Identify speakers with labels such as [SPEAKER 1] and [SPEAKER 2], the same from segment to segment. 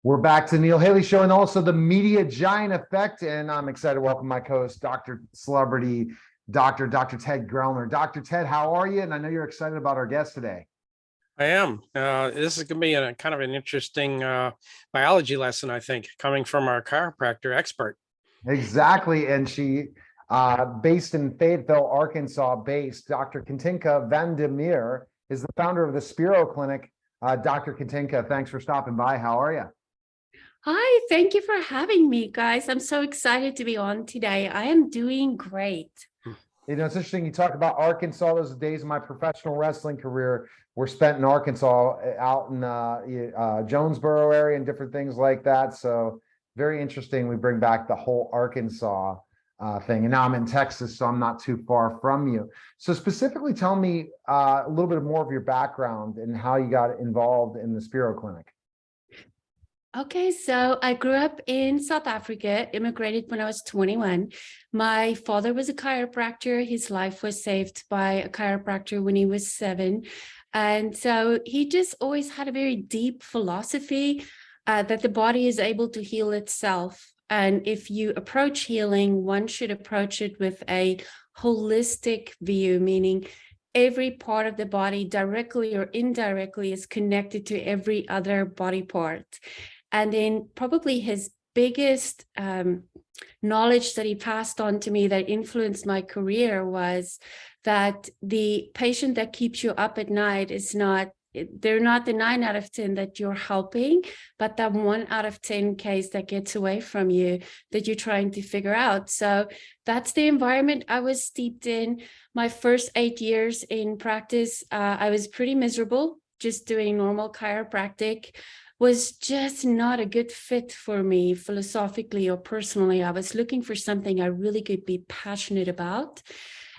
[SPEAKER 1] We're back to the Neil Haley Show and also the Media Giant Effect. And I'm excited to welcome my co-host, Dr. Celebrity, Dr. Ted Grellner. Dr. Ted, how are you? And I know you're excited about our guest today.
[SPEAKER 2] I am. This is going to be a kind of an interesting biology lesson, I think, coming from our chiropractor expert.
[SPEAKER 1] Exactly. And she, based in Fayetteville, Arkansas, Dr. Katinka Vandermeer is the founder of the Spero Clinic. Dr. Katinka, thanks for stopping by. How are you?
[SPEAKER 3] Hi, thank you for having me, guys. I'm so excited to be on today. I am doing great.
[SPEAKER 1] You know, it's interesting. You talk about Arkansas. Those days of my professional wrestling career were spent in Arkansas, out in Jonesboro area and different things like that. So very interesting. We bring back the whole Arkansas thing. And now I'm in Texas, so I'm not too far from you. So specifically, tell me a little bit more of your background and how you got involved in the Spero Clinic.
[SPEAKER 3] Okay, so I grew up in South Africa, immigrated when I was 21. My father was a chiropractor. His life was saved by a chiropractor when he was 7. And so he just always had a very deep philosophy that the body is able to heal itself. And if you approach healing, one should approach it with a holistic view, meaning every part of the body, directly or indirectly, is connected to every other body part. And then probably his biggest knowledge that he passed on to me that influenced my career was that the patient that keeps you up at night they're not the 9 out of 10 that you're helping, but that 1 out of 10 case that gets away from you that you're trying to figure out. So that's the environment I was steeped in. My first 8 years in practice, I was pretty miserable, just doing normal chiropractic. Was just not a good fit for me philosophically or personally. I was looking for something I really could be passionate about.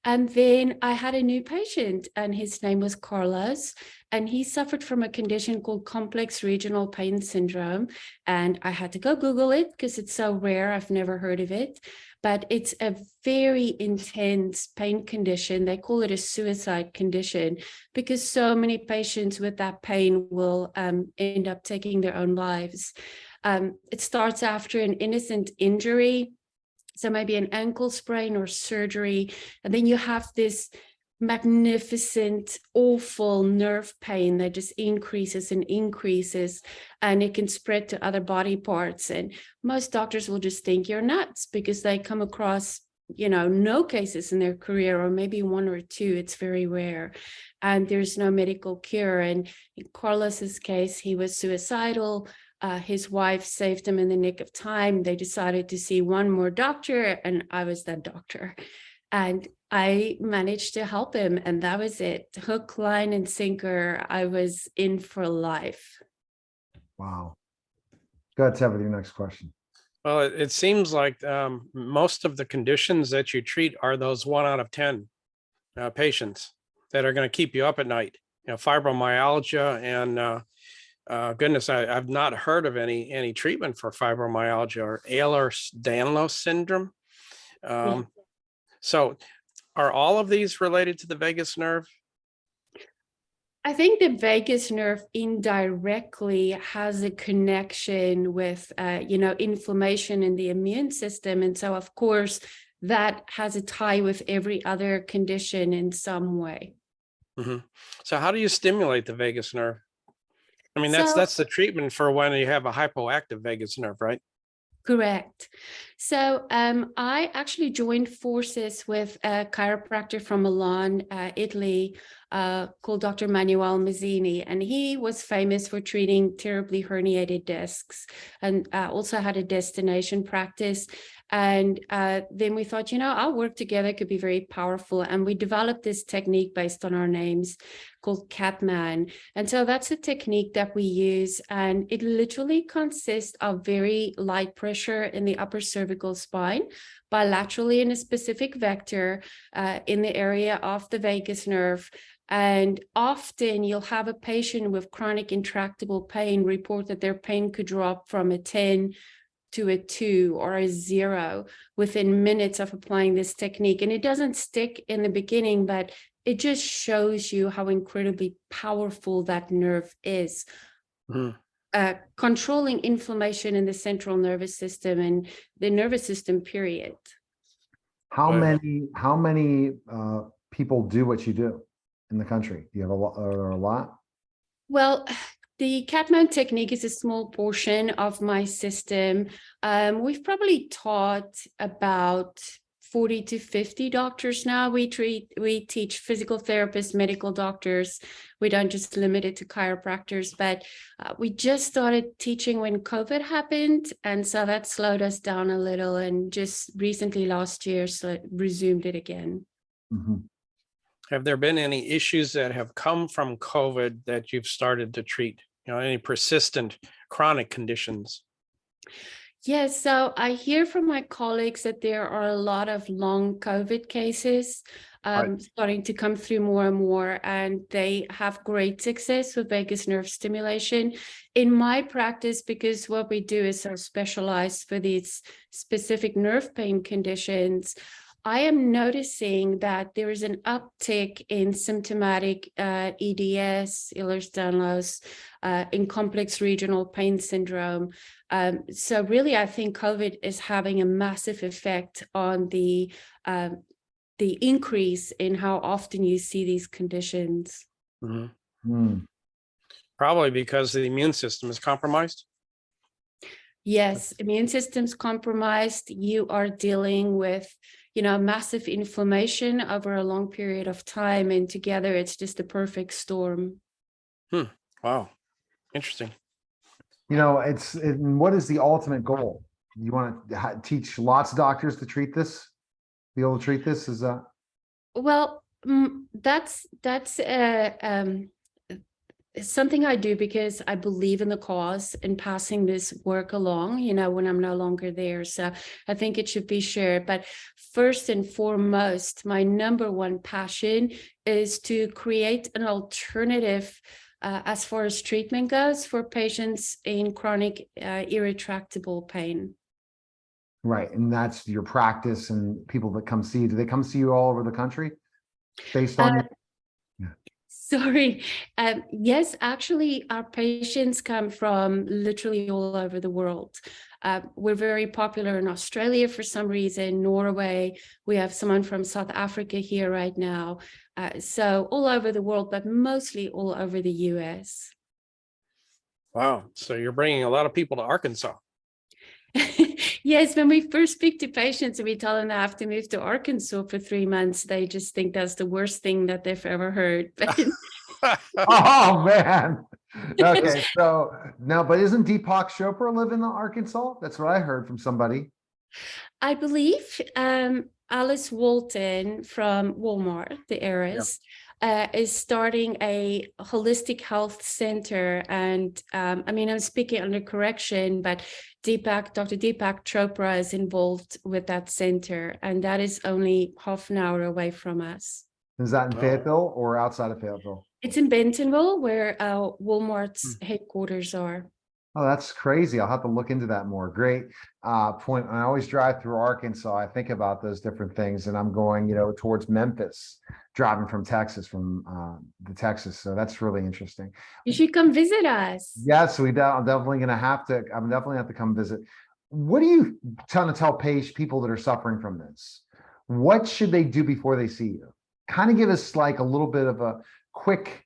[SPEAKER 3] And then I had a new patient, and his name was Carlos, and he suffered from a condition called complex regional pain syndrome. And I had to go Google it because it's so rare. I've never heard of it. But it's a very intense pain condition. They call it a suicide condition because so many patients with that pain will end up taking their own lives. It starts after an innocent injury, so maybe an ankle sprain or surgery, and then you have this magnificent, awful nerve pain that just increases and increases, and it can spread to other body parts. And most doctors will just think you're nuts because they come across, no cases in their career, or maybe 1 or 2. It's very rare, and there's no medical cure. And in Carlos's case, he was suicidal. His wife saved him in the nick of time. They decided to see one more doctor, and I was that doctor. And I managed to help him, and that was it. Hook, line, and sinker. I was in for life.
[SPEAKER 1] Wow. Go ahead, Ted, with your next question.
[SPEAKER 2] Well, it seems like most of the conditions that you treat are those 1 out of 10 patients that are going to keep you up at night. Fibromyalgia and goodness, I've not heard of any treatment for fibromyalgia or Ehlers-Danlos syndrome.
[SPEAKER 3] Yeah.
[SPEAKER 2] So are all of these related to the vagus nerve?
[SPEAKER 3] I think the vagus nerve indirectly has a connection with, inflammation in the immune system. And so, of course, that has a tie with every other condition in some way.
[SPEAKER 2] Mm-hmm. So how do you stimulate the vagus nerve? I mean,
[SPEAKER 3] So-
[SPEAKER 2] that's the treatment for when you have a hypoactive vagus nerve, right?
[SPEAKER 3] Correct. So I actually joined forces with a chiropractor from Milan, Italy, called Dr. Manuel Mazzini, and he was famous for treating terribly herniated discs, and also had a destination practice. And then we thought, our work together could be very powerful. And we developed this technique based on our names called Catman. And so that's a technique that we use. And it literally consists of very light pressure in the upper cervical spine, bilaterally in a specific vector in the area of the vagus nerve. And often you'll have a patient with chronic intractable pain report that their pain could drop from a 10 to a 2 or a 0 within minutes of applying this technique. And it doesn't stick in the beginning, but it just shows you how incredibly powerful that nerve is.
[SPEAKER 2] Mm-hmm.
[SPEAKER 3] controlling inflammation in the central nervous system and the nervous system, period.
[SPEAKER 1] How
[SPEAKER 2] Right.
[SPEAKER 1] many people do what you do in the country? Do you have a lot? Are there a lot?
[SPEAKER 3] Well, the cat mount technique is a small portion of my system. We've probably taught about 40 to 50 doctors now. We teach physical therapists, medical doctors. We don't just limit it to chiropractors, but we just started teaching when COVID happened. And so that slowed us down a little, and just recently last year, so resumed it again.
[SPEAKER 1] Mhm.
[SPEAKER 2] Have there been any issues that have come from COVID that you've started to treat? Any persistent chronic conditions?
[SPEAKER 3] Yes, so I hear from my colleagues that there are a lot of long COVID cases
[SPEAKER 2] Right.
[SPEAKER 3] starting to come through more and more, and they have great success with vagus nerve stimulation. In my practice, because what we do is so specialized for these specific nerve pain conditions, I am noticing that there is an uptick in symptomatic EDS, Ehlers-Danlos, in complex regional pain syndrome. So really, I think COVID is having a massive effect on the increase in how often you see these conditions.
[SPEAKER 2] Mhm.
[SPEAKER 1] Hmm.
[SPEAKER 2] Probably because the immune system is compromised.
[SPEAKER 3] Yes, immune system's compromised. You are dealing with, massive inflammation over a long period of time, and together it's just a perfect storm.
[SPEAKER 2] Wow. Interesting.
[SPEAKER 1] What is the ultimate goal? You want to teach lots of doctors to treat this? Be able to treat this? Is that?
[SPEAKER 3] Well, that's something I do because I believe in the cause and passing this work along, when I'm no longer there. So I think it should be shared. But first and foremost, my number one passion is to create an alternative as far as treatment goes for patients in chronic irretractable pain.
[SPEAKER 1] Right. And that's your practice and people that come see you. Do they come see you all over the country based on your?
[SPEAKER 3] Sorry. Yes, actually, our patients come from literally all over the world. We're very popular in Australia for some reason, Norway. We have someone from South Africa here right now. So all over the world, but mostly all over the US.
[SPEAKER 2] Wow. So you're bringing a lot of people to Arkansas.
[SPEAKER 3] Yes, when we first speak to patients and we tell them they have to move to Arkansas for 3 months, they just think that's the worst thing that they've ever heard.
[SPEAKER 1] Oh man. Okay. So no, but isn't Deepak Chopra live in Arkansas? That's what I heard from somebody.
[SPEAKER 3] I believe Alice Walton from Walmart, the heiress, is starting a holistic health center. And I'm speaking under correction, but Dr. Deepak Chopra is involved with that center. And that is only half an hour away from us.
[SPEAKER 1] Is that in
[SPEAKER 2] Oh.
[SPEAKER 1] Fayetteville or outside of Fayetteville?
[SPEAKER 3] It's in Bentonville, where Walmart's headquarters are.
[SPEAKER 1] Oh, that's crazy. I'll have to look into that more. Great point. When I always drive through Arkansas, I think about those different things, and I'm going, towards Memphis, driving from Texas, the Texas. So that's really interesting.
[SPEAKER 3] You should come visit us.
[SPEAKER 1] Yes, I'm definitely going to have to. I'm definitely have to come visit. What are you trying to tell people that are suffering from this? What should they do before they see you? Kind of give us like a little bit of a quick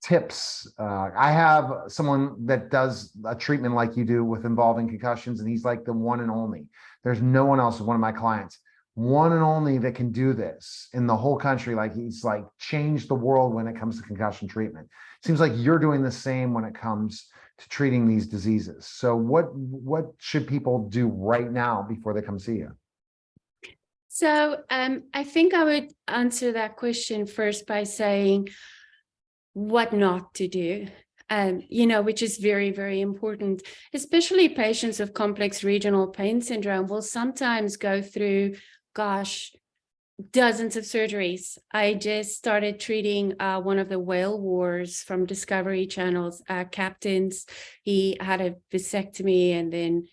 [SPEAKER 1] tips. I have someone that does a treatment like you do with involving concussions, and he's like the one and only. There's no one else, one of my clients, one and only that can do this in the whole country. Like he's like changed the world when it comes to concussion treatment. Seems like you're doing the same when it comes to treating these diseases. So what should people do right now before they come see you?
[SPEAKER 3] So I think I would answer that question first by saying what not to do, which is very, very important. Especially patients with complex regional pain syndrome will sometimes go through, dozens of surgeries. I just started treating one of the whale wars from Discovery Channel's captains. He had a vasectomy, and then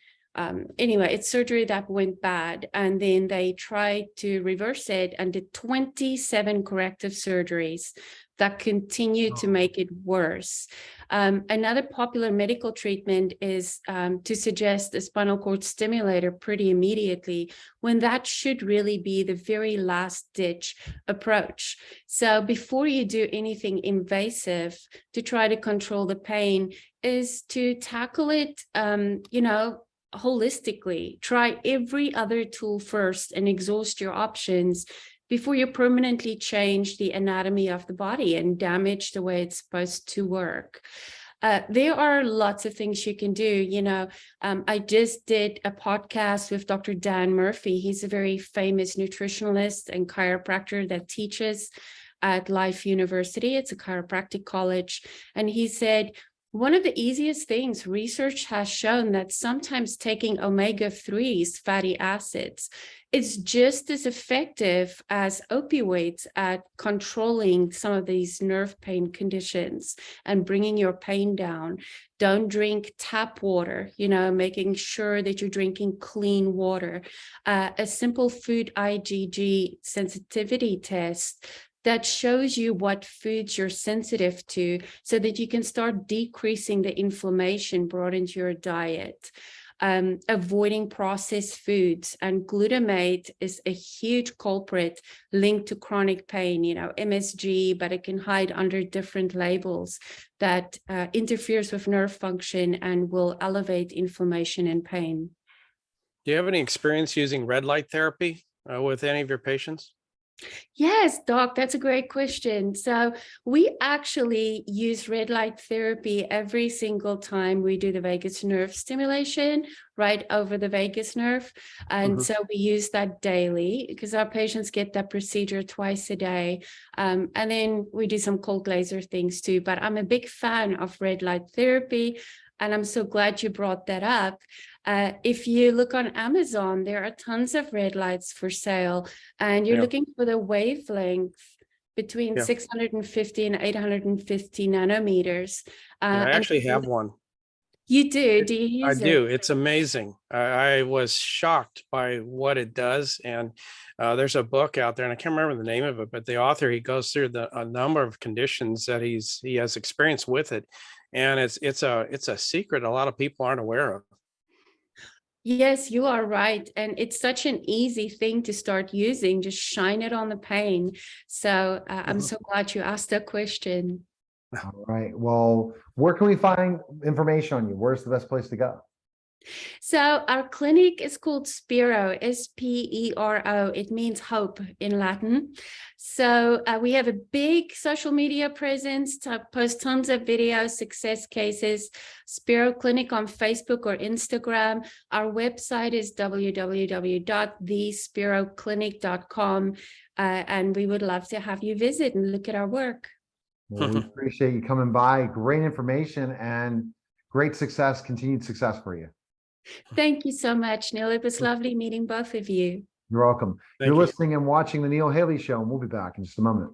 [SPEAKER 3] anyway, it's surgery that went bad, and then they tried to reverse it and did 27 corrective surgeries. that continue to make it worse. Another popular medical treatment is to suggest a spinal cord stimulator pretty immediately, when that should really be the very last ditch approach. So before you do anything invasive to try to control the pain, is to tackle it, holistically. Try every other tool first and exhaust your options before you permanently change the anatomy of the body and damage the way it's supposed to work. There are lots of things you can do. I just did a podcast with Dr. Dan Murphy. He's a very famous nutritionalist and chiropractor that teaches at Life University. It's a chiropractic college. And he said, one of the easiest things, research has shown that sometimes taking omega-3s, fatty acids, is just as effective as opioids at controlling some of these nerve pain conditions and bringing your pain down. Don't drink tap water, making sure that you're drinking clean water. A simple food IgG sensitivity test that shows you what foods you're sensitive to so that you can start decreasing the inflammation brought into your diet. Avoiding processed foods, and glutamate is a huge culprit linked to chronic pain, MSG, but it can hide under different labels that interferes with nerve function and will elevate inflammation and pain.
[SPEAKER 2] Do you have any experience using red light therapy with any of your patients?
[SPEAKER 3] Yes, Doc, that's a great question. So we actually use red light therapy every single time we do the vagus nerve stimulation right over the vagus nerve. And so we use that daily because our patients get that procedure twice a day. And then we do some cold laser things too. But I'm a big fan of red light therapy. And I'm so glad you brought that up. If you look on Amazon, there are tons of red lights for sale, and you're looking for the wavelength between 650 and 850 nanometers.
[SPEAKER 2] I actually have one.
[SPEAKER 3] You do? Do you use it?
[SPEAKER 2] I do. It's amazing. I was shocked by what it does. And there's a book out there, and I can't remember the name of it, but the author, he goes through a number of conditions that he has experience with it. And it's a secret a lot of people aren't aware of.
[SPEAKER 3] Yes, you are right. And it's such an easy thing to start using. Just shine it on the pain. So I'm so glad you asked that question.
[SPEAKER 1] All right. Well, where can we find information on you? Where's the best place to go?
[SPEAKER 3] So our clinic is called Spero, Spero. It means hope in Latin. So we have a big social media presence to post tons of videos, success cases, Spero Clinic on Facebook or Instagram. Our website is www.thesperoclinic.com. And we would love to have you visit and look at our work.
[SPEAKER 1] Well, we appreciate you coming by. Great information and great success, continued success for you.
[SPEAKER 3] Thank you so much, Neil. It was lovely meeting both of you.
[SPEAKER 1] You're welcome. You're listening and watching the Neil Haley Show, and we'll be back in just a moment.